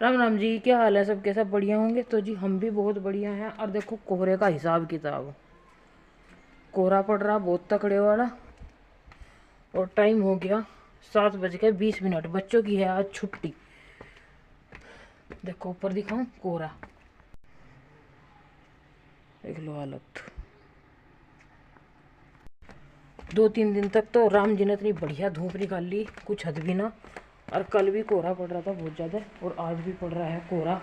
राम राम जी, क्या हाल है? सबके सब बढ़िया होंगे। तो जी हम भी बहुत बढ़िया हैं। और देखो कोहरे का हिसाब किताब, कोहरा पड़ रहा बहुत तकड़े वाला। और टाइम हो गया 7:20। बच्चों की है आज छुट्टी। देखो ऊपर दिखाऊं कोहरा, देख लो हालत। 2-3 दिन तक तो राम जी ने इतनी बढ़िया धूप निकाल ली, कुछ हद भी ना। और कल भी कोहरा पड़ रहा था बहुत ज़्यादा, और आज भी पड़ रहा है कोहरा।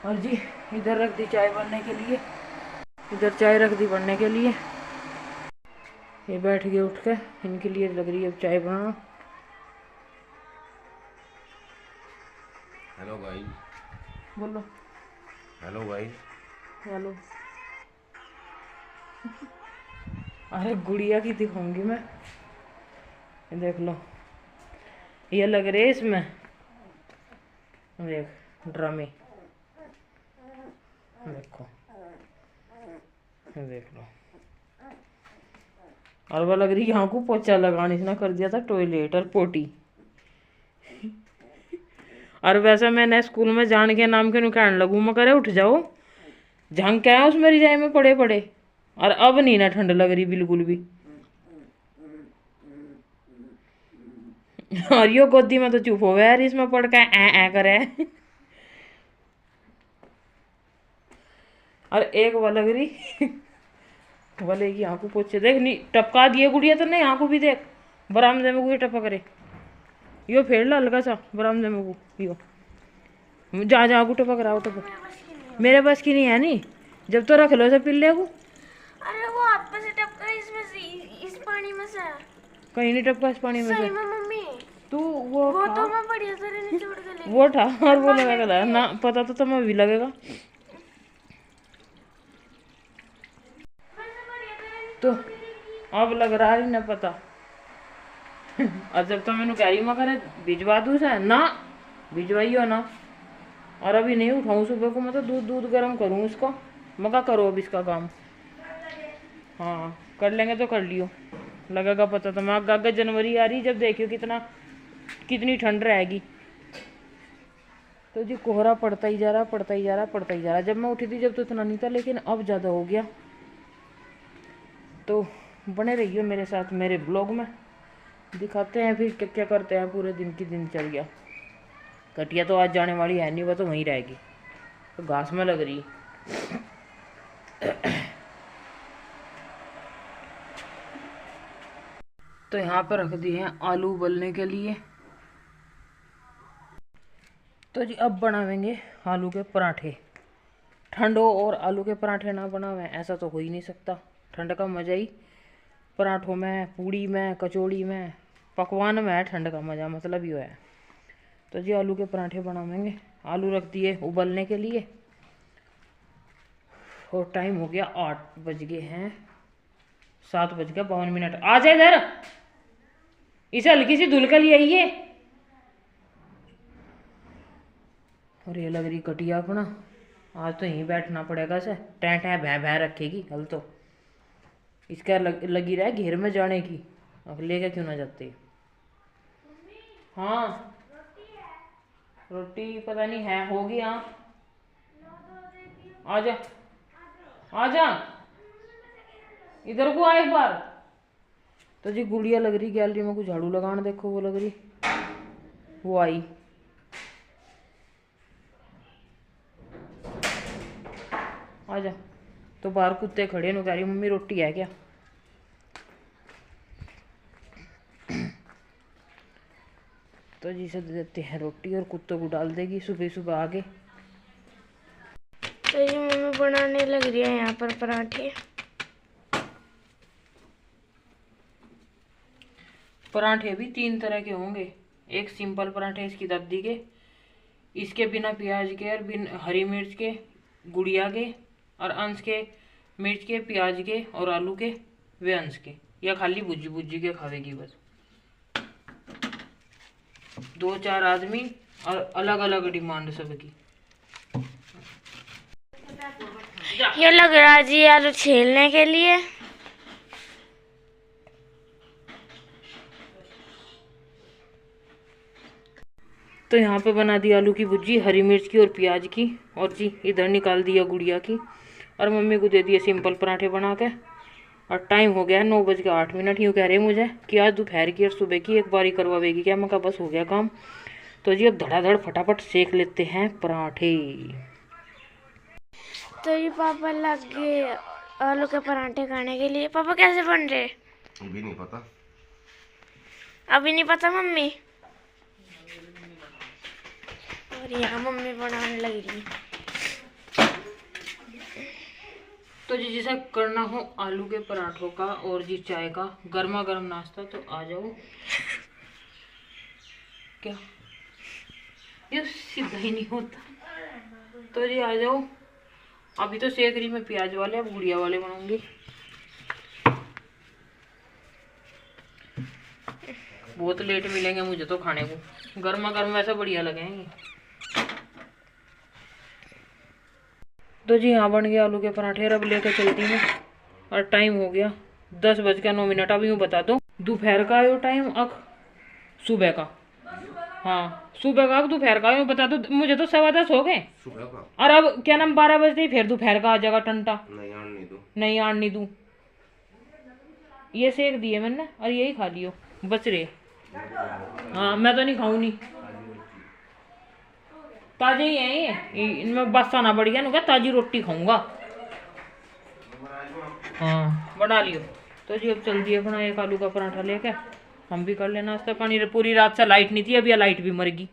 और जी इधर रख दी चाय बनने के लिए, इधर चाय रख दी बनने के लिए। ये बैठ गए उठ के, इनके लिए लग रही है अब चाय बनाना। Hello guys. बोलो हेलो गाइस। हेलो। अरे गुड़िया की दिखाऊंगी मैं, ये देख लो। ये लग रहे इसमें, देख ड्रामे, देखो ये देख लो। और वो लग रही यहाँ को पोछा लगाने इसने कर दिया था, टॉयलेट और पोटी। और वैसे मैंने स्कूल में जान के नाम के नु कहने लगू, मैं करे उठ जाओ, झंग क्या है उसमें रिजाई में पड़े पड़े। और अब नहीं ना ठंड लग रही बिल्कुल भी। और यो गोदी में तो चुप हो यार, इसमें पड़ के ऐ करे। और एक वो लग रही वाले की आंखों पोछे देख, नहीं टपका दिए गुड़िया तो नहीं, आंखों भी देख बरामदे में कोई टपक करे। यो फेर ला हल्का सा बरामदे में को यो, जा जा को टपक रहा हो टपक। मेरे बस की नहीं है नी, जब तो रख लो सब पिल्ले को। अरे वो हाथ पे से टपका इसमें से, इस पानी में से। कहीं नहीं टपका इस पानी में से। सही में मम्मी, तू वो तो मैं बढ़िया तरह निचोड़ के ले वो था और वो लगेगा ना, पता तो तुम्हें भी लगेगा। तो अब लग रहा है ना पता। और जब तो मैंने कह रही मैं करे भिजवा दूँ से ना, भिजवाइयो ना। और अभी नहीं उठाऊँ सुबह को, मैं तो दूध दूध गर्म करूँ इसको। मका करो अब इसका काम। हाँ कर लेंगे तो कर लियो, लगेगा पता। तो मैं आगे जनवरी आ रही, जब देखियो कितनी ठंड रहेगी। तो जी कोहरा पड़ता ही जा रहा, पड़ता ही जा रहा, पड़ता ही जा रहा। जब मैं उठी थी जब तो इतना नहीं था, लेकिन अब ज़्यादा हो गया। तो बने रहिए मेरे साथ मेरे ब्लॉग में, दिखाते हैं फिर क्या क्या करते हैं पूरे दिन की दिनचर्या। कटिया तो आज जाने वाली है नहीं, वह तो वहीं रहेगी, तो घास में लग रही। तो यहाँ पर रख दिए हैं आलू उबलने के लिए। तो जी अब बनावेंगे आलू के पराठे। ठंड हो और आलू के पराठे ना बनावे ऐसा तो हो ही नहीं सकता। ठंड का मज़ा ही पराठों में, पूड़ी में, कचौड़ी में, पकवान में है ठंड का मज़ा, मतलब ही है। तो जी आलू के पराठे बनावेंगे। आलू रख दिए उबलने के लिए, और टाइम हो गया 8 बज गए हैं, 7:52। आ जाए इधर, इसे हल्की सी धुल कर ले आइए। और ये लग रही कटिया अपना, आज तो यहीं बैठना पड़ेगा से। टैं टैं भैं भैं रखेगी कल तो। इसका लगी रहा घेर में जाने की, अब लेके क्यों ना जाते। हाँ रोटी पता नहीं है, होगी। हाँ आजा आजा, इधर को आ एक बार। तो जी गुड़िया लग रही गैलरी में कुछ झाड़ू लगाने, देखो वो लग रही, वो आई। आजा। तो बाहर कुत्ते खड़े नो, कह रही मम्मी रोटी है क्या। तो जी से दे देते हैं रोटी, और कुत्तों को डाल देगी सुबह सुबह आगे। तो ये मम्मी बनाने लग रही है यहाँ पर पराठे। पराठे भी 3 तरह के होंगे। एक सिंपल पराठे इसकी दबदी के, इसके बिना प्याज के और बिन हरी मिर्च के, गुड़िया के और अंश के, मिर्च के, प्याज के और आलू के, वे अंश के, या खाली भुजी भुजी के खावेगी बस। 2-4 आदमी और अलग अलग डिमांड सबकी। ये लग रहा है जी आलू छीलने के लिए। तो यहाँ पे बना दी आलू की भुर्जी, हरी मिर्च की और प्याज की। और जी इधर निकाल दिया गुड़िया की, और मम्मी को दे दिए सिंपल पराठे बना के। और टाइम हो गया है 9:08। यूँ कह रहे मुझे कि आज दोपहर की और सुबह की एक बारी करवावेगी क्या। मैं कहा बस हो गया काम। तो जी अब धड़ाधड़ फटाफट सेक लेते हैं पराठे। तो ये पापा लग गए आलू के पराठे खाने के लिए। पापा कैसे बन रहे? भी नहीं पता। अभी नहीं पता मम्मी। और यहाँ मम्मी बनाने लग रही। तो जी जैसा करना हो आलू के पराठों का और जी चाय का गर्मा गर्म नाश्ता तो आ जाओ। क्या ये सीधा ही नहीं होता। तो जी आ जाओ। अभी तो सेक रही मैं प्याज वाले, अब गुड़िया वाले बनाऊंगी। बहुत लेट मिलेंगे मुझे तो खाने को, गर्मा गर्म वैसे बढ़िया लगेंगे। तो जी यहाँ बन गया आलू के पराठे, अब लेकर चलती हूँ। और टाइम हो गया 10:09। अब यूँ बता दो दोपहर का आयो टाइम अक सुबह का। हाँ सुबह का दोपहर का यूँ बता दो। मुझे तो 10:15 हो गए। सुबह का और अब क्या नाम 12 बजते ही फिर दोपहर का आ जाएगा टंटा। नहीं आन नहीं दूँ। नहीं आन नहीं दूँ। ये सेक दिए मैंने और यही खा लियो बच रहे। हाँ मैं तो नहीं खाऊँ नहीं, ताजे ही है ये, इनमें बासा ना बढ़ गया ना, ताजी रोटी खाऊंगा। हाँ बना लियो। तो जी अब चल दिए अपना एक आलू का पराठा लेके हम भी कर लेना नाश्ता पानी। पूरी रात से लाइट नहीं थी, अभी लाइट भी मर गई।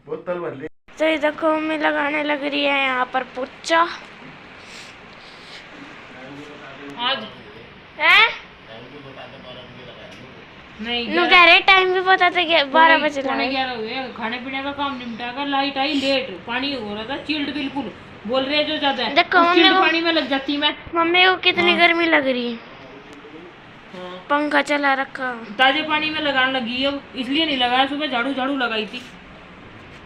बोतल भर ले। तो ये देखो मम्मी लगाने लग रही है यहाँ पर पोचा। आज है नहीं नु कह रहे टाइम भी पता था कि 12 बजे पौने लगे। 11 हुए। खाने पीने का काम निपटा कर लाइट आई लेट, पानी हो रहा था चिल्ड बिल्कुल। बोल रहे जो ज्यादा है देखो मम्मी चिल्ड को, पानी में लग जाती मैं। मम्मी को कितनी हाँ। गर्मी लग रही है। हाँ। पंखा चला रखा। ताजे पानी में लगाने लगी अब, इसलिए नहीं लगाया। सुबह झाड़ू झाड़ू लगाई थी।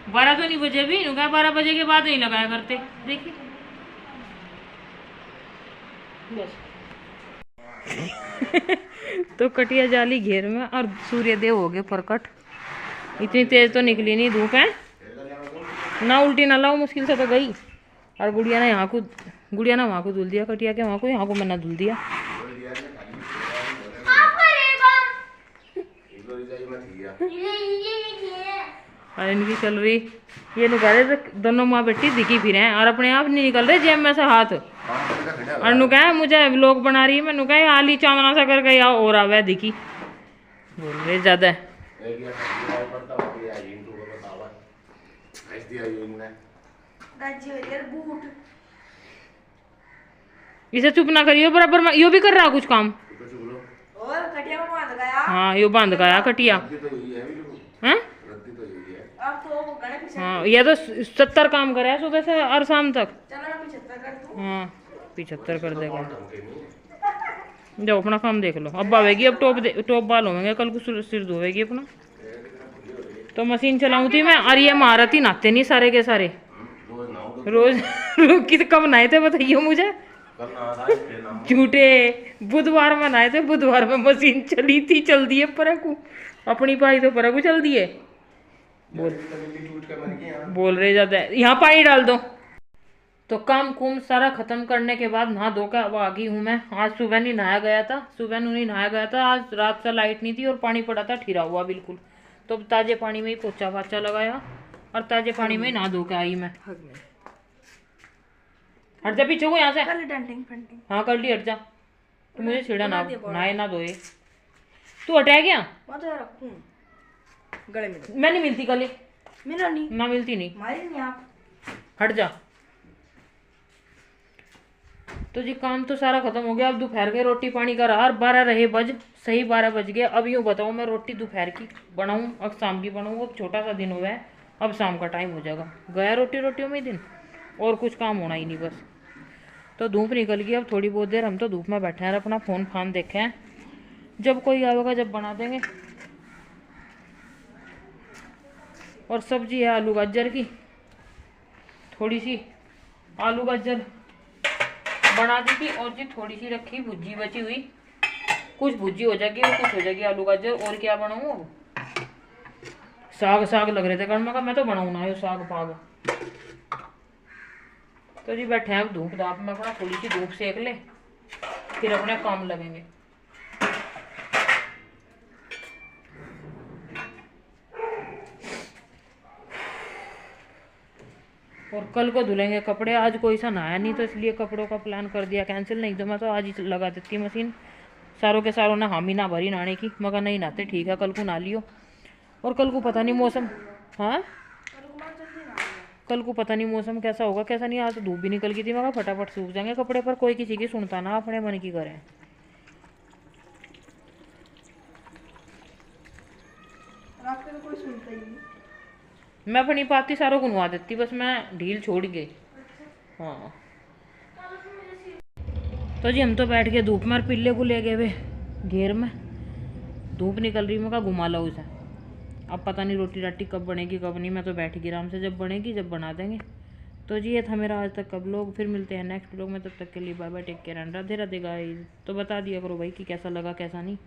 12 तो नहीं बजे भी, 12 बजे के बाद नहीं लगाया करते। देखिए बस तो कटिया जाली घेर में और सूर्य देव हो गए प्रकट। इतनी तेज तो निकली नहीं धूप है ना, उल्टी ना लाओ मुश्किल से तो गई। और गुड़िया ने यहाँ को, गुड़िया ने वहाँ को धुल दिया कटिया के, वहाँ को यहाँ को मैंने धुल दिया। और इनकी चल रही ये निकाल रहे दोनों माँ बेटी दिखी फिर हैं और अपने आप नहीं निकल रहे जेब में से हाथ। और नु कहा मुझे व्लॉग बना रही है, मैं नु कहा आली चांदना सा करके या और आवे दिखी। बोल रहे ज्यादा इसे चुप ना करियो, बराबर में यो भी कर रहा कुछ काम। हाँ यो बांध गया कटिया। हैं हाँ ये तो 70 काम करे सुबह से और शाम तक। हाँ 75 कर देगा। जाओ अपना काम देख लो। अब आवेगी, अब टॉप बाल होंगे, कल को सिर धोएगी अपना। तो मशीन चलाऊं थी मैं और ये महारत ही नहाते नहीं सारे के सारे। रोज किस कब नहाए थे बताइए मुझे। झूठे बुधवार में नहाए थे, बुधवार में मशीन चली थी, चल दिए पर को अपनी पाई तो पर को चल दिए। बोल रहे ज्यादा यहाँ पानी डाल दो। तो काम कुम सारा खत्म करने के बाद नहा धो कर अब आ गई हूँ मैं। आज सुबह नहीं नहाया गया था, सुबह नहीं नहाया गया था। आज रात से लाइट नहीं थी और पानी पड़ा था ठिरा हुआ बिल्कुल। तो ताजे पानी में ही पोछा फाचा लगाया और ताजे पानी में ही नहा धो के आई मैं। हट जा पीछे को यहाँ से। हाँ कर ली, हट जा। तो मुझे छिड़ा ना नहाए ना धोए। तू हटा गया गले में मैं नहीं मिलती कल मेरा नहीं ना मिलती नहीं, मारी नहीं आप। हट जा। तो जी काम तो सारा खत्म हो गया। अब दोपहर के रोटी पानी का रहा। 12 रहे बज, सही 12 बज गए। अब यूँ बताओ मैं रोटी दोपहर की बनाऊँ अब शाम की बनाऊँ। अब छोटा सा दिन हुआ है, अब शाम का टाइम हो जाएगा। गया रोटियों में दिन और कुछ काम होना ही नहीं बस। तो धूप निकल गई। अब थोड़ी बहुत देर हम तो धूप में बैठे हैं, अपना फ़ोन फान देखे हैं। जब कोई आएगा जब बना देंगे। और सब्जी है आलू गाजर की, थोड़ी सी आलू गाजर बना दी थी और जी थोड़ी सी रखी भुजी बची हुई। कुछ भुजी हो जाएगी और कुछ हो जाएगी आलू गाजर। और क्या बनाऊँ अब साग साग लग रहे थे कर, मैं कहा मैं तो बनाऊँ ना ये साग पाग। तो जी बैठे हैं अब धूप धाप में, अपना थोड़ी सी धूप सेक ले फिर अपने काम लगेंगे। और कल को धुलेंगे कपड़े, आज कोई सा नहाया नहीं तो इसलिए कपड़ों का प्लान कर दिया कैंसिल, नहीं तो मैं तो आज ही लगा देती मशीन। सारों के सारों ने हामी ना भरी नहाने की, मगर नहीं नहाते ठीक है, कल को नहा लियो। और कल को पता नहीं मौसम, हाँ कल को पता नहीं मौसम कैसा होगा कैसा नहीं। आज तो धूप भी निकल गई थी, मगर फटाफट सूख जाएंगे कपड़े, पर कोई किसी की सुनता ना, अपने मन की करें। आपके तो कोई सुनता ही नहीं। मैं अपनी पाती सारों को नवा देती, बस मैं ढील छोड़ गई। हाँ तो जी हम तो बैठ गए धूप में, और पिल्ले को ले गए वे घेर में, धूप निकल रही, मैं कहा घुमा लो उसे। अब पता नहीं रोटी राटी कब बनेगी कब नहीं, मैं तो बैठ गई आराम से, जब बनेगी जब बना देंगे। तो जी ये था मेरा आज तक का ब्लॉग, फिर मिलते हैं नेक्स्ट ब्लॉग में, तब तक के लिए bye bye, take care and Radhe Radhe guys. तो बता दिया करो भाई कि कैसा लगा कैसा नहीं।